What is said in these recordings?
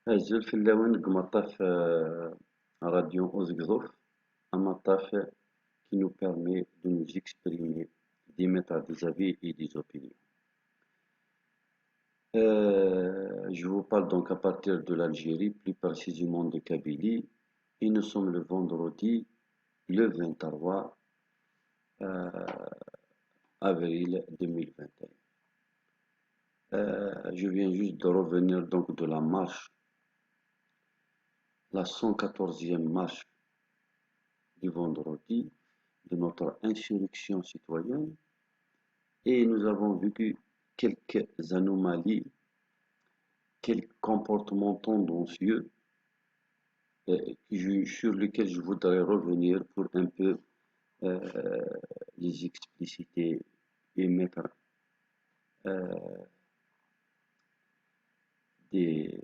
Azul fell-awen deg umaṭṭaf Radio Ozgzof, un maṭṭaf qui nous permet de nous exprimer, d'émettre des avis et des opinions. Je vous parle donc à partir de l'Algérie, plus précisément de Kabylie, et nous sommes le vendredi le 23 avril 2021. Je viens juste de revenir donc de la marche, la 114e marche du vendredi, de notre insurrection citoyenne, et nous avons vécu quelques anomalies, quelques comportements tendancieux sur lesquels je voudrais revenir pour un peu les expliciter et mettre des,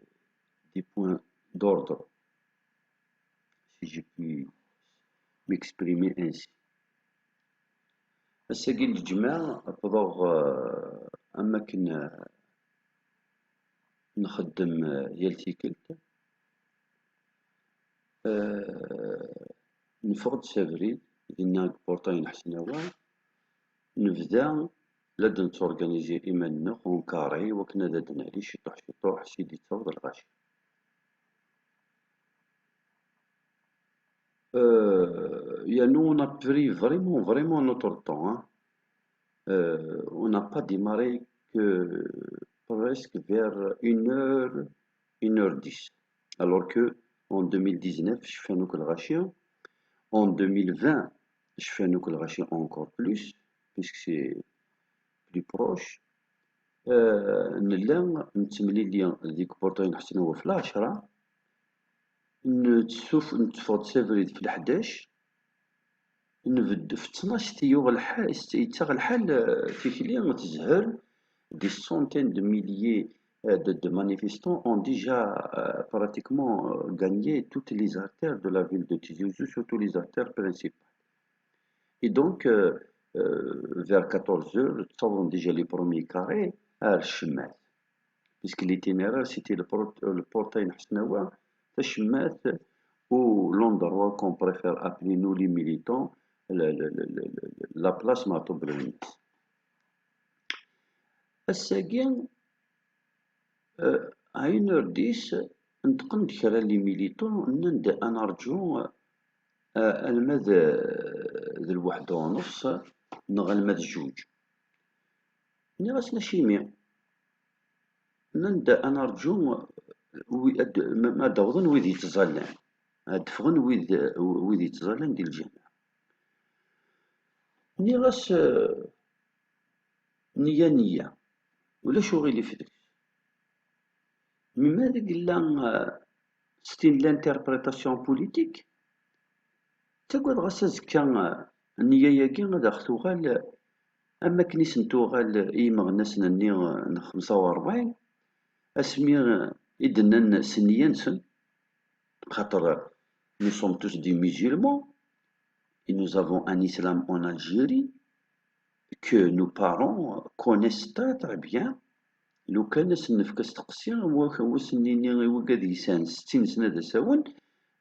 des points d'ordre, si je puis m'exprimer ainsi. الساقي الجماع فضوغ أماكن نخدم يالتيكلت نفقد سافريد دينا بورطاين حسناوان نبدا لاد نتورغانيزي إيماننا ونكاري وكنا داد نعلي شطوح شطوح سيدي تصوض الغاشي. Nous, on a pris vraiment notre temps, hein. On n'a pas démarré que presque vers 1h10. Alors que en 2019, je fais un Rachien. En 2020, je fais un Rachien encore plus, puisque c'est plus proche. نلا نتملي ديك بورطاين حسنا هو في العشرة نتفوت سافريد في الحداش نبدو في 12 تيوغ الحال يتاغ الحال تيكلي تزهر des centaines de milliers de manifestants ont déjà pratiquement gagné toutes les artères de la ville de Tizi Ouzou, surtout les artères principales. Et donc, vers 14 heures, nous avons déjà les premiers carrés à Al-Shemmat, puisque l'itinéraire c'était le portail Hasnawa, Al-Shemmat, ou l'endroit qu'on préfère appeler nous les militants, la place Matoub Lounis. الساقين à 1h10 نتقن كرا لي ميليتون نبدا نرجو المد ذي الوحدة ونص نغلمد جوج نغاس نشيمي نبدا نرجو ما داوضن ويد يتظلم دفغن ويد يتظلم ديال الجامعة نغاس نية ولا شغل في ذلك مما قلنا ستين لانتربريتاسيون بوليتيك تقول غاس زكا النية ياكي غادا تغال أما كنيس نتوغال إيما غناسنا ني 45 أسمي إدنا سنيا نسن خاطر nous sommes tous des musulmans et nous avons un islam en Algérie que nos parents connaissent très bien. لو كان نفكس تقسيم هو سنيني وقاد يسان 60 سنة دا ساون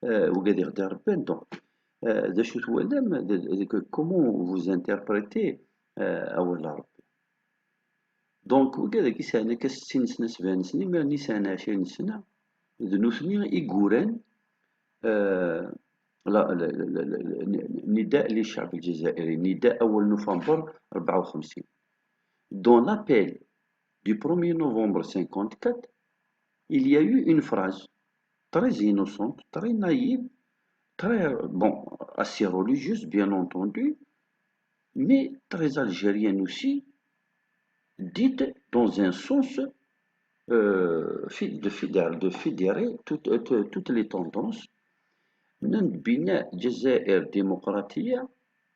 وقاد يغدا ربان دونك دا شو توالم كومون فوز انتربريتي أول ربي دونك وقاد يسان كا 60 سنة 70 سنة ما نيسان 20 سنة ذنوثني إيقوران نداء للشعب الجزائري نداء أول نوفمبر 54 دون لابيل du 1er novembre 54, il y a eu une phrase très innocente, très naïve, très, bon, assez religieuse, bien entendu, mais très algérienne aussi, dite dans un sens de fédérer toutes les tendances. من بناء جزائر ديمقراطية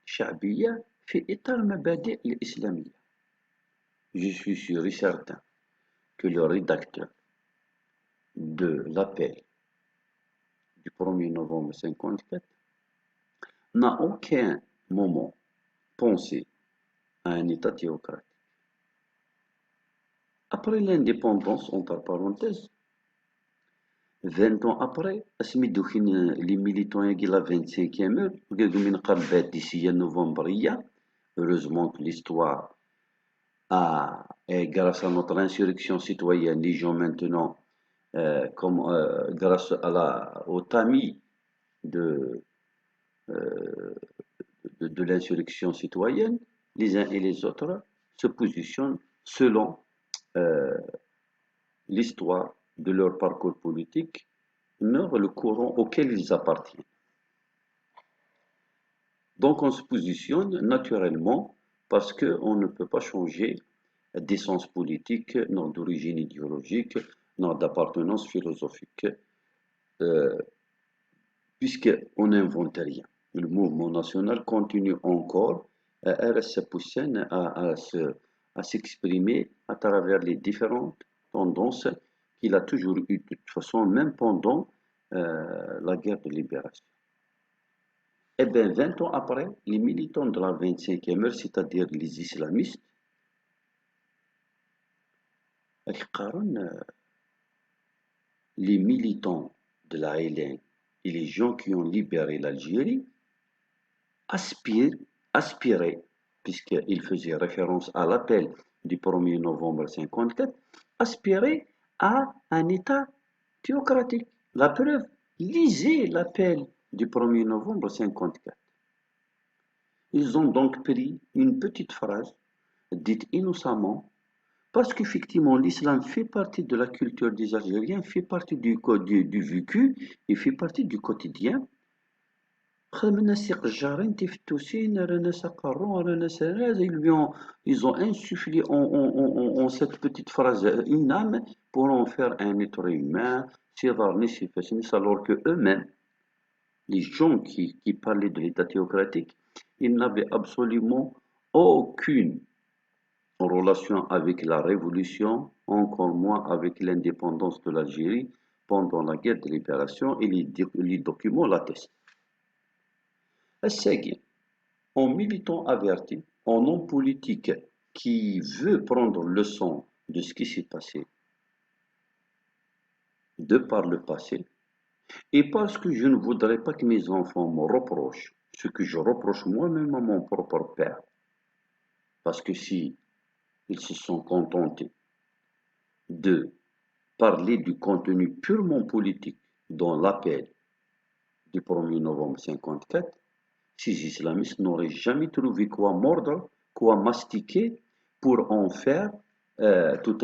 شعبية في إطار مبادئ الإسلامية. Je suis sûr et certain que le rédacteur de l'appel du 1er novembre 54 n'a aucun moment pensé à un État théocratique. Après l'indépendance, entre parenthèses, 20 ans après, les militants qui la 25e heure, d'ici à novembre, heureusement que l'histoire et grâce à notre insurrection citoyenne, les gens maintenant, grâce au tamis de, euh, de l'insurrection citoyenne, les uns et les autres se positionnent selon euh, l'histoire de leur parcours politique, le courant auquel ils appartiennent. Donc on se positionne naturellement parce qu'on ne peut pas changer d'essence politique, non d'origine idéologique, non d'appartenance philosophique, euh, puisqu'on n'invente rien. Le mouvement national continue encore à s'exprimer à travers les différentes tendances qu'il a toujours eues de toute façon, même pendant la guerre de libération. Eh bien, 20 ans après, les militants de la 25e heure, c'est-à-dire les islamistes, les militants de la LN et les gens qui ont libéré l'Algérie aspirent, aspiraient, puisqu'ils faisaient référence à l'appel du 1er novembre 1954, aspiraient à un État théocratique. La preuve, lisez l'appel du 1er novembre 1954. Ils ont donc pris une petite phrase, dite innocemment, parce qu'effectivement, l'islam fait partie de la culture des Algériens, fait partie du vécu, et fait partie du quotidien. Ils ont insufflé en cette petite phrase une âme pour en faire un être humain, alors que eux-mêmes, les gens qui parlaient de l'État théocratique, ils n'avaient absolument aucune en relation avec la révolution, encore moins avec l'indépendance de l'Algérie pendant la guerre de libération, et les documents l'attestent. Assegui, en militant averti, en homme politique qui veut prendre leçon de ce qui s'est passé de par le passé, et parce que je ne voudrais pas que mes enfants me reprochent ce que je reproche moi-même à mon propre père, parce que si ils se sont contentés de parler du contenu purement politique dans l'appel du 1er novembre 1954, ces islamistes n'auraient jamais trouvé quoi mordre, quoi mastiquer pour en faire tout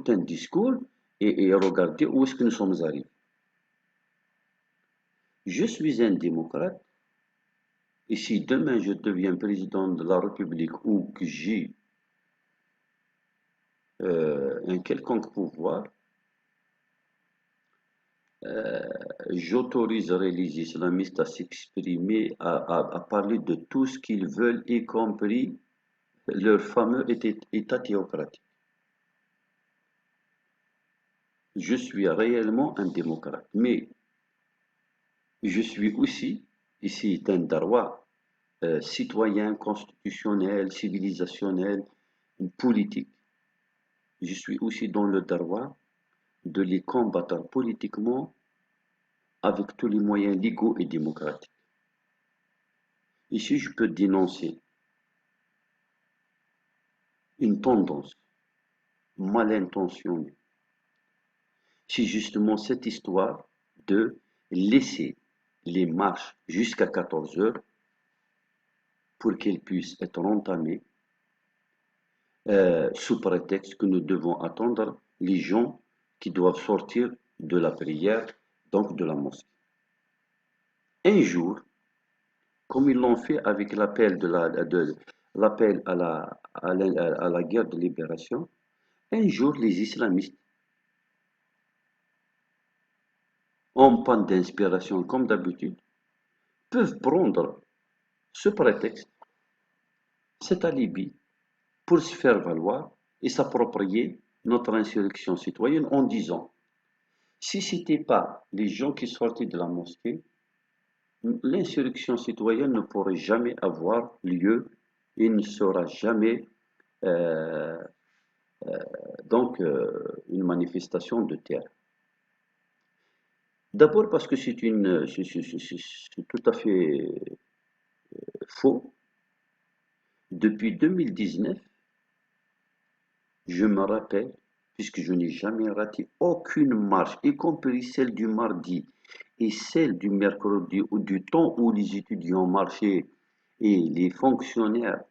un discours et regarder où est-ce que nous sommes arrivés. Je suis un démocrate et si demain je deviens président de la République ou que j'ai un quelconque pouvoir, j'autoriserai les islamistes à s'exprimer, à parler de tout ce qu'ils veulent, y compris leur fameux État théocratique. Je suis réellement un démocrate, mais je suis aussi, ici, un droit citoyen, constitutionnel, civilisationnel, politique. Je suis aussi dans le droit de les combattre politiquement avec tous les moyens légaux et démocratiques. Ici, je peux dénoncer une tendance mal intentionnée. C'est justement cette histoire de laisser les marches jusqu'à 14 heures pour qu'elles puissent être entamées sous prétexte que nous devons attendre les gens qui doivent sortir de la prière, donc de la mosquée. Un jour, comme ils l'ont fait avec l'appel l'appel à la guerre de libération, un jour les islamistes, en panne d'inspiration comme d'habitude, peuvent prendre ce prétexte, cet alibi, pour se faire valoir et s'approprier notre insurrection citoyenne en disant si ce n'était pas les gens qui sortaient de la mosquée, l'insurrection citoyenne ne pourrait jamais avoir lieu et ne sera jamais euh, une manifestation de terre. D'abord parce que c'est tout à fait faux. Depuis 2019, je me rappelle, puisque je n'ai jamais raté aucune marche, y compris celle du mardi et celle du mercredi, ou du temps où les étudiants marchaient et les fonctionnaires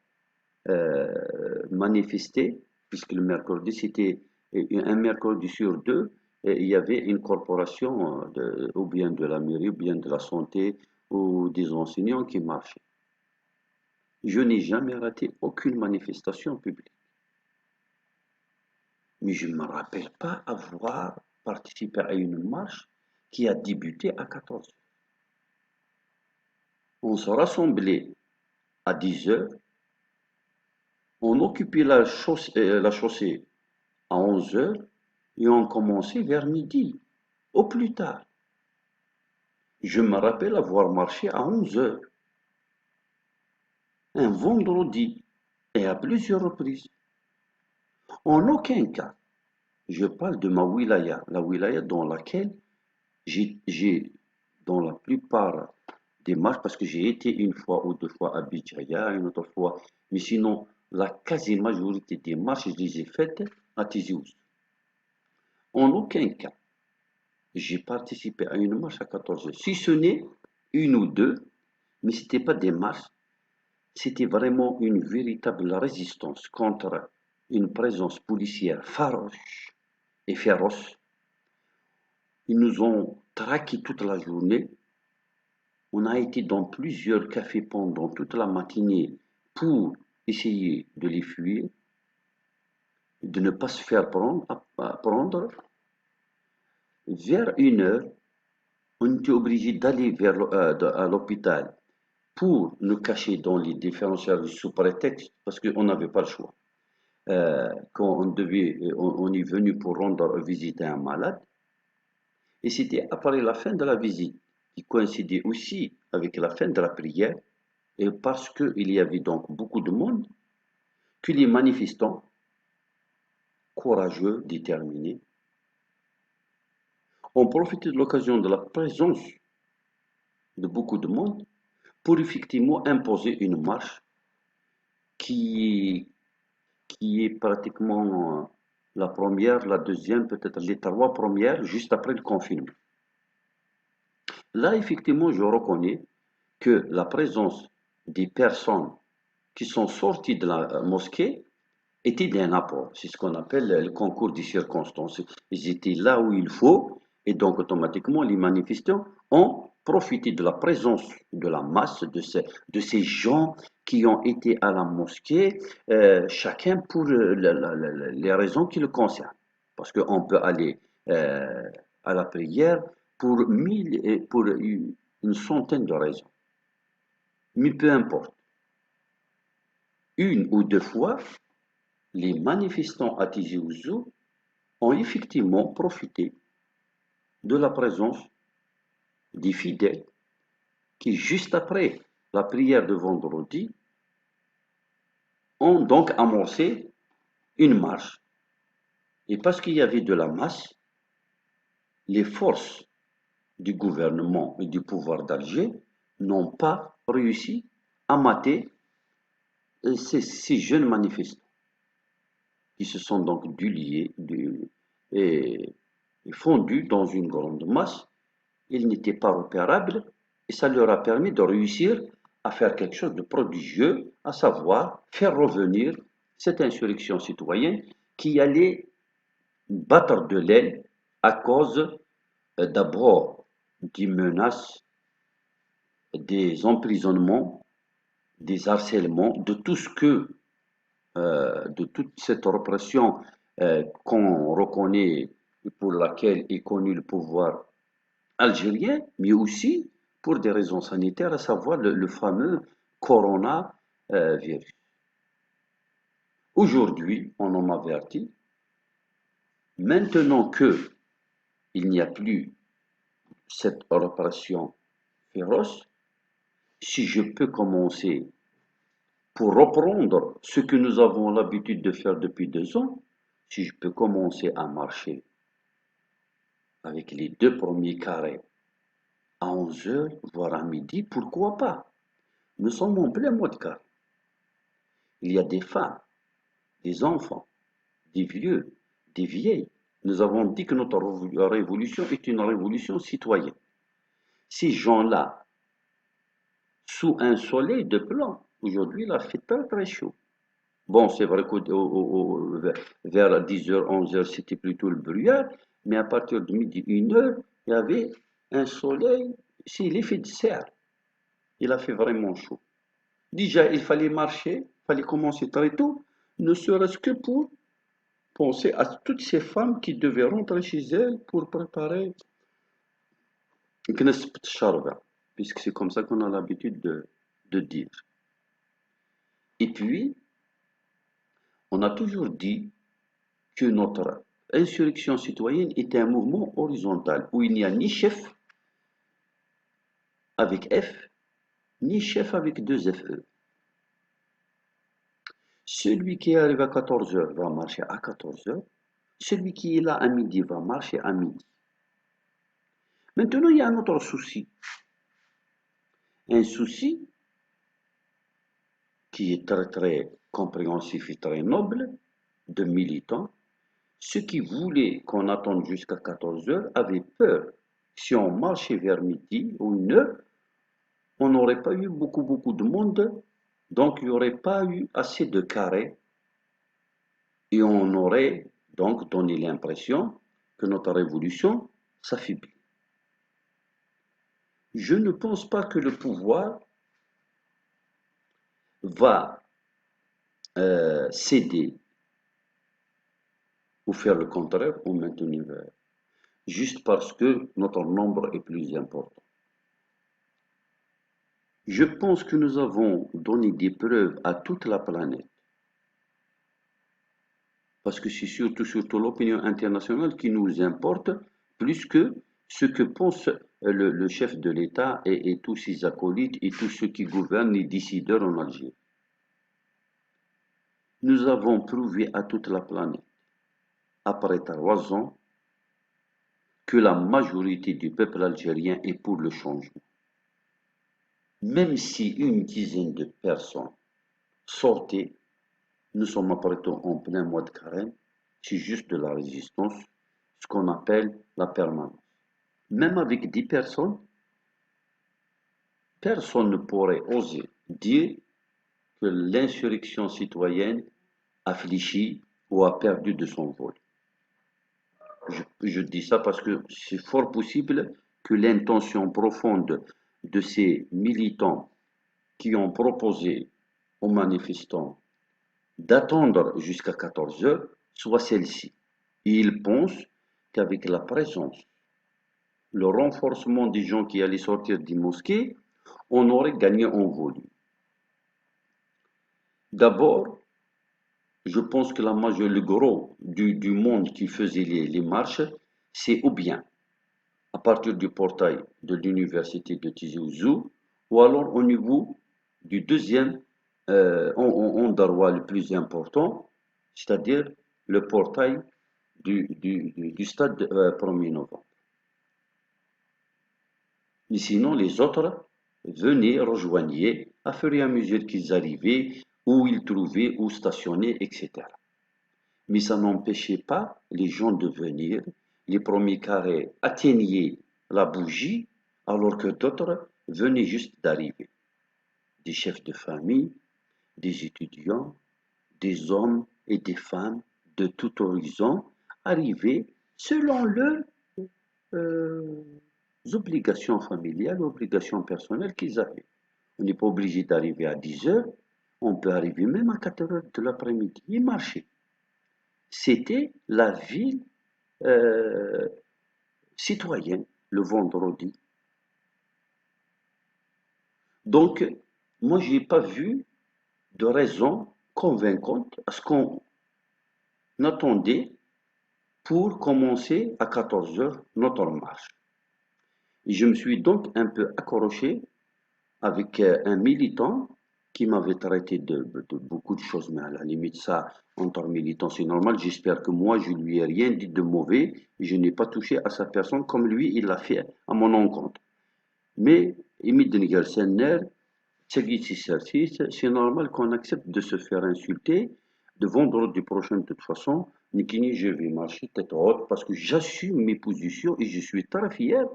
manifestaient, puisque le mercredi, c'était un mercredi sur deux, et il y avait une corporation, ou bien de la mairie, ou bien de la santé, ou des enseignants qui marchaient. Je n'ai jamais raté aucune manifestation publique. Mais je ne me rappelle pas avoir participé à une marche qui a débuté à 14 heures. On se rassemblait à 10 heures, on occupait la chaussée à 11 heures et on commençait vers midi, au plus tard. Je me rappelle avoir marché à 11 heures, un vendredi, et à plusieurs reprises. En aucun cas, je parle de ma wilaya, la wilaya dans laquelle j'ai dans la plupart des marches, parce que j'ai été une fois ou deux fois à Bijaya, une autre fois, mais sinon, la quasi-majorité des marches, je les ai faites à Tizi Ouzou. En aucun cas, j'ai participé à une marche à 14 heures, si ce n'est une ou deux, mais ce n'était pas des marches, c'était vraiment une véritable résistance contre une présence policière farouche et féroce. Ils nous ont traqués toute la journée. On a été dans plusieurs cafés pendant toute la matinée pour essayer de les fuir, de ne pas se faire prendre. Vers 1 heure, on était obligé d'aller à l'hôpital pour nous cacher dans les différents services sous prétexte, parce qu'on n'avait pas le choix. Quand on est venu pour rendre visite à un malade, et c'était après la fin de la visite, qui coïncidait aussi avec la fin de la prière, et parce qu'il y avait donc beaucoup de monde, que les manifestants, courageux, déterminés, ont profité de l'occasion de la présence de beaucoup de monde pour effectivement imposer une marche qui, qui est pratiquement la première, la deuxième, peut-être les trois premières, juste après le confinement. Là, effectivement, je reconnais que la présence des personnes qui sont sorties de la mosquée était d'un apport. C'est ce qu'on appelle le concours des circonstances. Ils étaient là où il faut, et donc automatiquement, les manifestants ont profité de la présence de la masse, de ces gens qui ont été à la mosquée, chacun pour les raisons qui le concernent. Parce qu'on peut aller à la prière pour pour une centaine de raisons. Mais peu importe. Une ou deux fois, les manifestants à Tizi Ouzou ont effectivement profité de la présence des fidèles qui, juste après la prière de vendredi, ont donc amorcé une marche. Et parce qu'il y avait de la masse, les forces du gouvernement et du pouvoir d'Alger n'ont pas réussi à mater ces jeunes manifestants qui se sont donc duliés et fondus dans une grande masse. Ils n'étaient pas repérables et ça leur a permis de réussir à faire quelque chose de prodigieux, à savoir faire revenir cette insurrection citoyenne qui allait battre de l'aile à cause d'abord des menaces, des emprisonnements, des harcèlements, de toute cette répression qu'on reconnaît et pour laquelle est connu le pouvoir algérien, mais aussi pour des raisons sanitaires, à savoir le fameux coronavirus. Aujourd'hui, on en avertit, maintenant que il n'y a plus cette répression féroce, si je peux commencer pour reprendre ce que nous avons l'habitude de faire depuis 2 ans, si je peux commencer à marcher avec les deux premiers carrés à 11 heures, voire à midi, pourquoi pas? Nous sommes en plein mois de carême. Il y a des femmes, des enfants, des vieux, des vieilles. Nous avons dit que notre révolution est une révolution citoyenne. Ces gens-là, sous un soleil de plomb, aujourd'hui il a fait très très chaud. Bon, c'est vrai que vers 10 h, 11 h, c'était plutôt le brouillard, mais à partir de midi, 1 h, il y avait un soleil, c'est l'effet de serre. Il a fait vraiment chaud. Déjà, il fallait marcher, il fallait commencer très tôt, ne serait-ce que pour penser à toutes ces femmes qui devaient rentrer chez elles pour préparer Knesset Charva, puisque c'est comme ça qu'on a l'habitude de dire. Et puis, on a toujours dit que notre insurrection citoyenne est un mouvement horizontal où il n'y a ni chef avec F, ni chef avec deux FE. Celui qui arrive à 14 h va marcher à 14 h, celui qui est là à midi va marcher à midi. Maintenant, il y a un autre souci. Un souci qui est très très compréhensif et très noble de militants. Ceux qui voulaient qu'on attende jusqu'à 14 h avaient peur. Si on marchait vers midi ou 1 h, on n'aurait pas eu beaucoup de monde, donc il n'y aurait pas eu assez de carrés et on aurait donc donné l'impression que notre révolution s'affaiblit. Je ne pense pas que le pouvoir va céder ou faire le contraire ou maintenir juste parce que notre nombre est plus important. Je pense que nous avons donné des preuves à toute la planète, parce que c'est surtout l'opinion internationale qui nous importe plus que ce que pense le chef de l'État et tous ses acolytes et tous ceux qui gouvernent les décideurs en Algérie. Nous avons prouvé à toute la planète, après 3 ans, que la majorité du peuple algérien est pour le changement. Même si une dizaine de personnes sortaient, nous sommes après tout en plein mois de carême, c'est juste de la résistance, ce qu'on appelle la permanence. Même avec 10 personnes, personne ne pourrait oser dire que l'insurrection citoyenne a fléchi ou a perdu de son vol. Je dis ça parce que c'est fort possible que l'intention profonde de ces militants qui ont proposé aux manifestants d'attendre jusqu'à 14 h soit celle-ci. Et ils pensent qu'avec la présence, le renforcement des gens qui allaient sortir des mosquées, on aurait gagné en volume. D'abord, je pense que le gros du monde qui faisait les marches, c'est ou bien à partir du portail de l'université de Tizi Ouzou, ou alors au niveau du deuxième endroit le plus important, c'est-à-dire le portail du stade 1er novembre. Mais sinon, les autres venaient, rejoignaient, à fur et à mesure qu'ils arrivaient, où ils trouvaient, où stationner, etc. Mais ça n'empêchait pas les gens de venir. Les premiers carrés atteignaient la bougie, alors que d'autres venaient juste d'arriver. Des chefs de famille, des étudiants, des hommes et des femmes de tout horizon arrivaient selon leurs euh, obligations familiales, obligations personnelles qu'ils avaient. On n'est pas obligé d'arriver à 10 h, on peut arriver même à 4 h de l'après-midi et marcher. C'était la ville euh, citoyenne le vendredi. Donc, moi, je n'ai pas vu de raison convaincante à ce qu'on attendait pour commencer à 14 h notre marche. Et je me suis donc un peu accroché avec un militant qui m'avait traité de beaucoup de choses, mais à la limite, ça, entre militants, c'est normal. J'espère que moi, je lui ai rien dit de mauvais et je n'ai pas touché à sa personne comme lui, il l'a fait à mon encontre. Mais, c'est normal qu'on accepte de se faire insulter, de vendredi prochain de toute façon, Nikini, je vais marcher tête haute parce que j'assume mes positions et je suis très fier.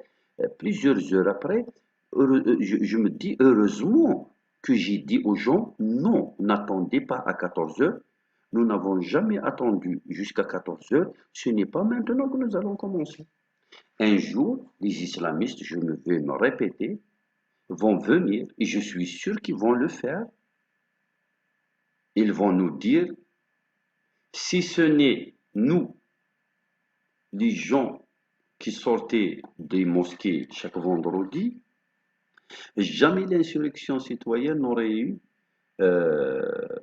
Plusieurs heures après, je me dis heureusement que j'ai dit aux gens, non, n'attendez pas à 14 heures. Nous n'avons jamais attendu jusqu'à 14 heures. Ce n'est pas maintenant que nous allons commencer. Un jour, les islamistes, je me vais me répéter, vont venir, et je suis sûr qu'ils vont le faire. Ils vont nous dire, si ce n'est nous, les gens qui sortaient des mosquées chaque vendredi, jamais l'insurrection citoyenne n'aurait eu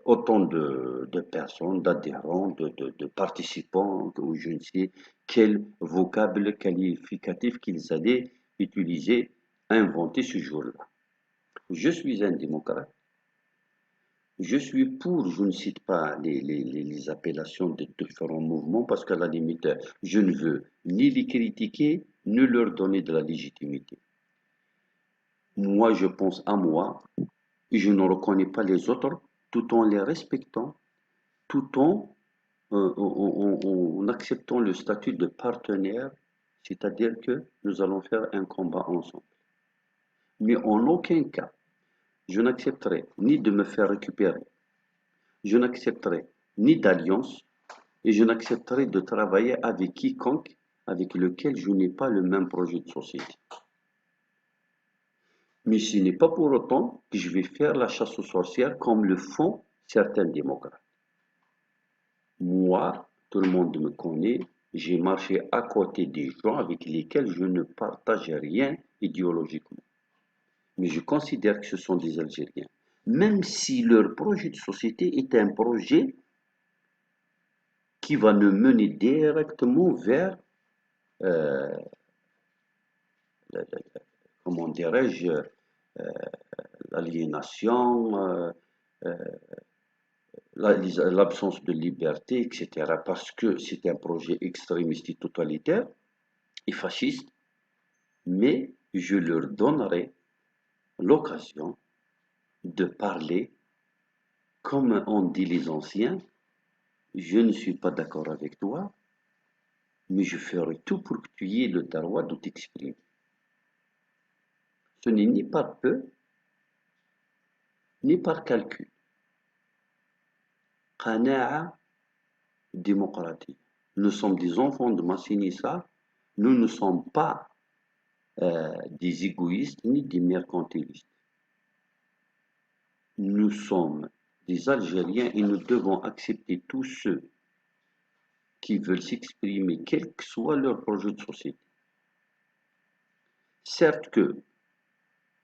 autant de personnes, d'adhérents, de participants, ou je ne sais quel vocable qualificatif qu'ils allaient utiliser, inventer ce jour-là. Je suis un démocrate. Je suis pour, je ne cite pas les appellations de différents mouvements parce qu'à la limite, je ne veux ni les critiquer, ni leur donner de la légitimité. Moi, je pense à moi et je ne reconnais pas les autres tout en les respectant, tout en acceptant le statut de partenaire, c'est-à-dire que nous allons faire un combat ensemble. Mais en aucun cas, je n'accepterai ni de me faire récupérer, je n'accepterai ni d'alliance, et je n'accepterai de travailler avec quiconque avec lequel je n'ai pas le même projet de société. Mais ce n'est pas pour autant que je vais faire la chasse aux sorcières comme le font certains démocrates. Moi, tout le monde me connaît, j'ai marché à côté des gens avec lesquels je ne partage rien idéologiquement. Mais je considère que ce sont des Algériens. Même si leur projet de société est un projet qui va nous mener directement vers euh, comment dirais-je, l'aliénation, l'absence de liberté, etc. Parce que c'est un projet extrémiste et totalitaire et fasciste, mais je leur donnerai l'occasion de parler comme ont dit les anciens, je ne suis pas d'accord avec toi, mais je ferai tout pour que tu aies le droit de t'exprimer. Ce n'est ni par peu, ni par calcul. Qana'a démocratique. Nous sommes des enfants de Massinissa, nous ne sommes pas des égoïstes ni des mercantilistes. Nous sommes des Algériens et nous devons accepter tous ceux qui veulent s'exprimer, quel que soit leur projet de société. Certes que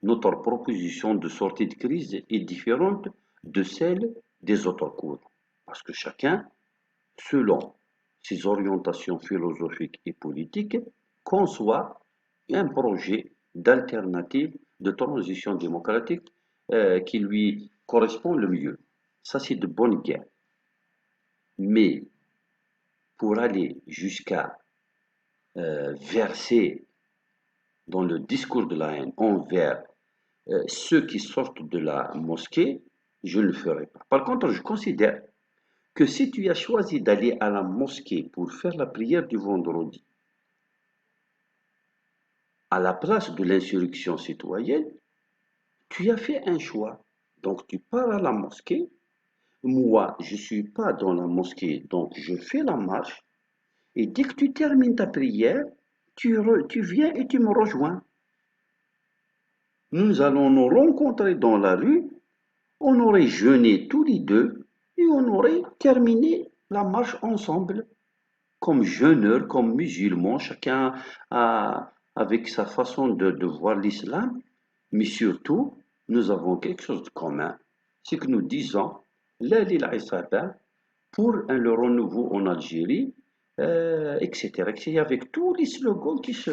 notre proposition de sortie de crise est différente de celle des autres cours, parce que chacun, selon ses orientations philosophiques et politiques, conçoit un projet d'alternative de transition démocratique qui lui correspond le mieux. Ça, c'est de bonne guerre. Mais pour aller jusqu'à verser dans le discours de la haine envers ceux qui sortent de la mosquée, je ne le ferai pas. Par contre, je considère que si tu as choisi d'aller à la mosquée pour faire la prière du vendredi, à la place de l'insurrection citoyenne, tu as fait un choix. Donc tu pars à la mosquée. Moi, je ne suis pas dans la mosquée, donc je fais la marche. Et dès que tu termines ta prière, tu viens et tu me rejoins. Nous allons nous rencontrer dans la rue, on aurait jeûné tous les deux et on aurait terminé la marche ensemble. Comme jeûneurs, comme musulmans, chacun avec sa façon de voir l'islam, mais surtout, nous avons quelque chose de commun, c'est que nous disons la ilaha pour le renouveau en Algérie, etc., etc., avec tous les slogans qui se...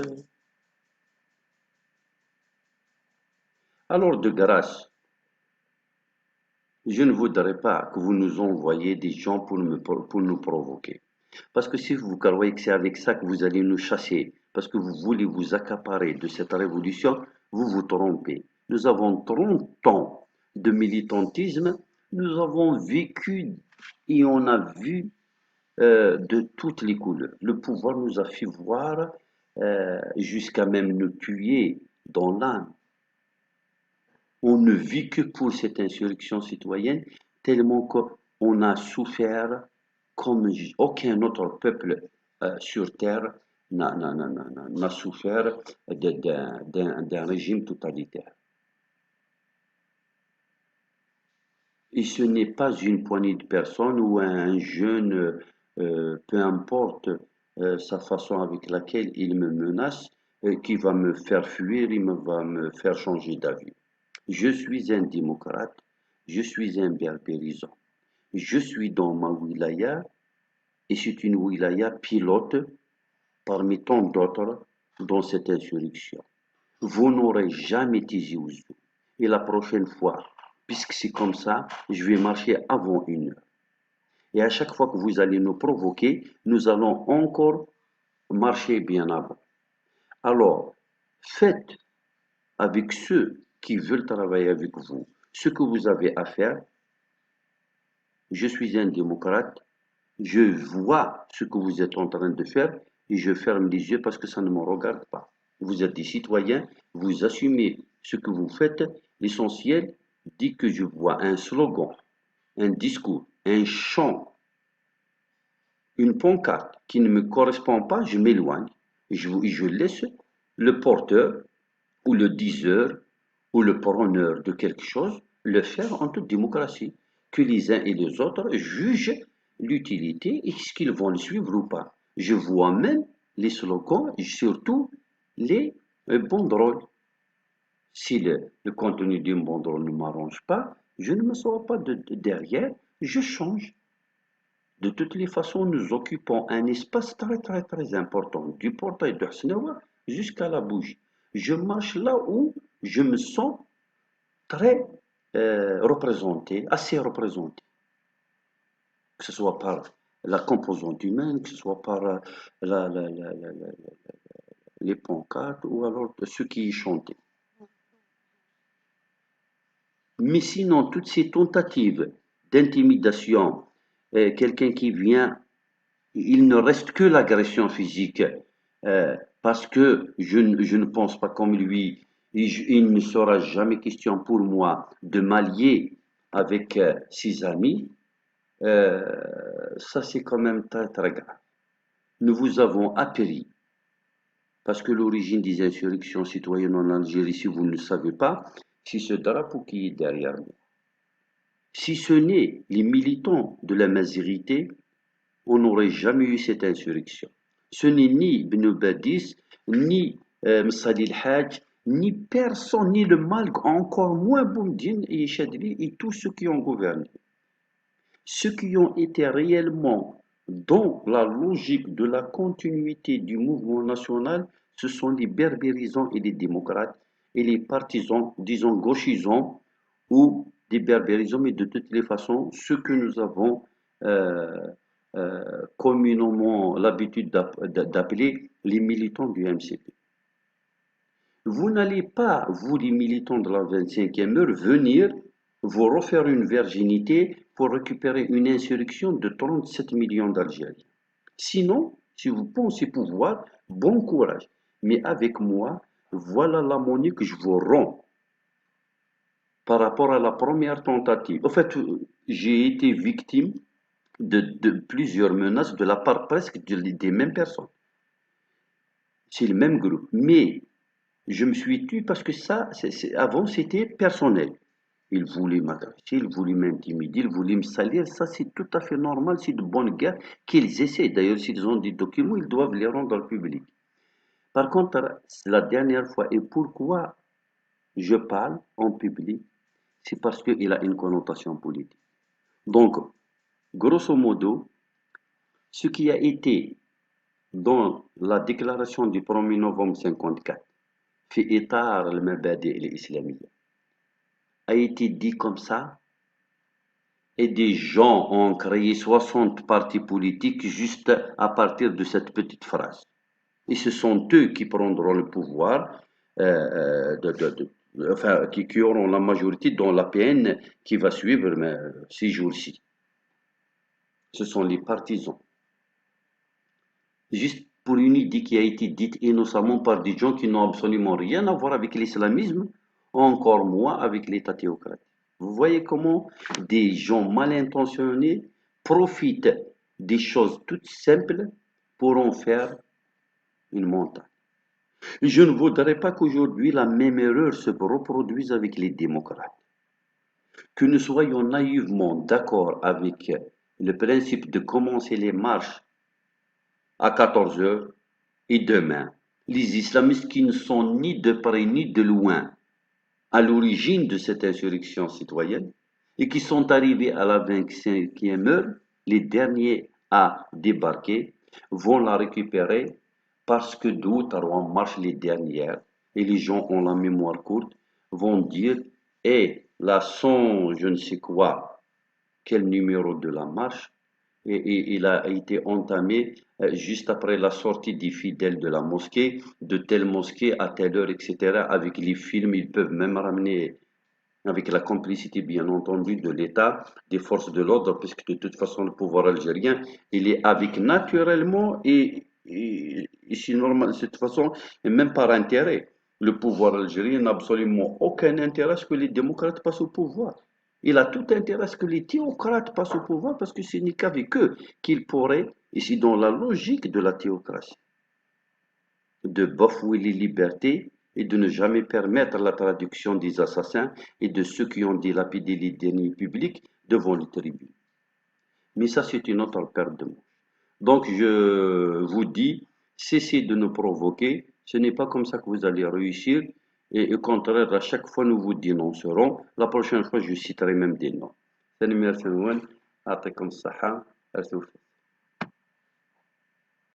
Alors, de grâce, je ne voudrais pas que vous nous envoyiez des gens pour nous provoquer. Parce que si vous croyez que c'est avec ça que vous allez nous chasser, parce que vous voulez vous accaparer de cette révolution, Vous vous trompez. Nous avons 30 ans de militantisme. Nous avons vécu et on a vu de toutes les couleurs. Le pouvoir nous a fait voir jusqu'à même nous tuer dans l'âme. On ne vit que pour cette insurrection citoyenne, tellement qu'on a souffert comme aucun autre peuple sur Terre n'a souffert d'un régime totalitaire. Et ce n'est pas une poignée de personnes ou un jeune, peu importe sa façon avec laquelle il me menace, qui va me faire fuir, va me faire changer d'avis. Je suis un démocrate, je suis un berbérisant. Je suis dans ma wilaya et c'est une wilaya pilote parmi tant d'autres dans cette insurrection. Vous n'aurez jamais Tizi Ouzou. Et la prochaine fois, puisque c'est comme ça, je vais marcher avant 1 heure. Et à chaque fois que vous allez nous provoquer, nous allons encore marcher bien avant. Alors, faites avec ceux qui veulent travailler avec vous ce que vous avez à faire. Je suis un démocrate, je vois ce que vous êtes en train de faire et je ferme les yeux parce que ça ne me regarde pas. Vous êtes des citoyens, vous assumez ce que vous faites. L'essentiel, dès que je vois un slogan, un discours, un chant, une pancarte qui ne me correspond pas, je m'éloigne. Je laisse le porteur ou le diseur ou le prôneur de quelque chose le faire en toute démocratie. Que les uns et les autres jugent l'utilité et ce qu'ils vont le suivre ou pas. Je vois même les slogans et surtout les banderoles. Si le contenu d'une banderole ne m'arrange pas, je ne me sors pas derrière, je change. De toutes les façons, nous occupons un espace très important, du portail de Hasnawa jusqu'à la bougie. Je marche là où je me sens très représenté, assez représenté, que ce soit par la composante humaine, que ce soit par les pancartes ou alors ceux qui y chantaient. Mais sinon, toutes ces tentatives d'intimidation, quelqu'un qui vient, il ne reste que l'agression physique, parce que je ne pense pas comme lui, il ne sera jamais question pour moi de m'allier avec ses amis. Euh, Ça, c'est quand même très grave. Nous vous avons appris, parce que l'origine des insurrections citoyennes en Algérie, si vous ne le savez pas, c'est ce drapeau qui est derrière nous. Si ce n'est les militants de la Mazirité, on n'aurait jamais eu cette insurrection. Ce n'est ni Ibn Badis, ni Msalil Hajj, ni personne, ni le Malg, encore moins Boumdine et Chadli et tous ceux qui ont gouverné. Ceux qui ont été réellement dans la logique de la continuité du mouvement national, ce sont les berbérisants et les démocrates et les partisans, disons gauchisants ou des berbérisants, mais de toutes les façons, ceux que nous avons euh, communément l'habitude d'appeler les militants du MCP. Vous n'allez pas, vous les militants de la 25e heure, venir vous refaire une virginité pour récupérer une insurrection de 37 millions d'Algériens. Sinon, si vous pensez pouvoir, bon courage. Mais avec moi, voilà la monnaie que je vous rends par rapport à la première tentative. En fait, j'ai été victime de plusieurs menaces de la part presque des mêmes personnes. C'est le même groupe. Mais je me suis tué parce que ça, avant, c'était personnel. Ils voulaient m'agresser, ils voulaient m'intimider, ils voulaient me salir. Ça, c'est tout à fait normal. C'est de bonne guerre qu'ils essaient. D'ailleurs, s'ils ont des documents, ils doivent les rendre au public. Par contre, la dernière fois, et pourquoi je parle en public, c'est parce qu'il a une connotation politique. Donc, grosso modo, ce qui a été dans la déclaration du 1er novembre 54, في إطار المبادئ الإسلامية, a été dit comme ça, et des gens ont créé 60 partis politiques juste à partir de cette petite phrase. Et ce sont eux qui prendront le pouvoir enfin, qui auront la majorité dans l'APN qui va suivre ces jours-ci. Ce sont les partisans. Juste pour une idée qui a été dite innocemment par des gens qui n'ont absolument rien à voir avec l'islamisme, encore moins avec l'État théocratique. Vous voyez comment des gens mal intentionnés profitent des choses toutes simples pour en faire une montagne. Je ne voudrais pas qu'aujourd'hui la même erreur se reproduise avec les démocrates. Que nous soyons naïvement d'accord avec le principe de commencer les marches à 14 heures et demain, les islamistes qui ne sont ni de près ni de loin à l'origine de cette insurrection citoyenne et qui sont arrivés à la 25e heure, les derniers à débarquer, vont la récupérer parce que d'autres en marche les dernières et les gens ont la mémoire courte, vont dire, et la 100, je ne sais quoi, quel numéro de la marche, et il a été entamé juste après la sortie des fidèles de la mosquée, de telle mosquée à telle heure, etc. Avec les films, ils peuvent même ramener, avec la complicité bien entendu de l'État, des forces de l'ordre, puisque de toute façon le pouvoir algérien, il est avec naturellement et c'est normal de cette façon, et même par intérêt. Le pouvoir algérien n'a absolument aucun intérêt à ce que les démocrates passent au pouvoir. Il a tout intérêt à ce que les théocrates passent au pouvoir parce que ce n'est qu'avec eux qu'il pourrait, et c'est dans la logique de la théocratie, de bafouer les libertés et de ne jamais permettre la traduction des assassins et de ceux qui ont dilapidé les deniers publics devant les tribunes. Mais ça, c'est une autre paire de mots. Donc, je vous dis, cessez de nous provoquer. Ce n'est pas comme ça que vous allez réussir. Et au contraire, à chaque fois, nous vous dénoncerons. La prochaine fois, je citerai même des noms. Salut, merci,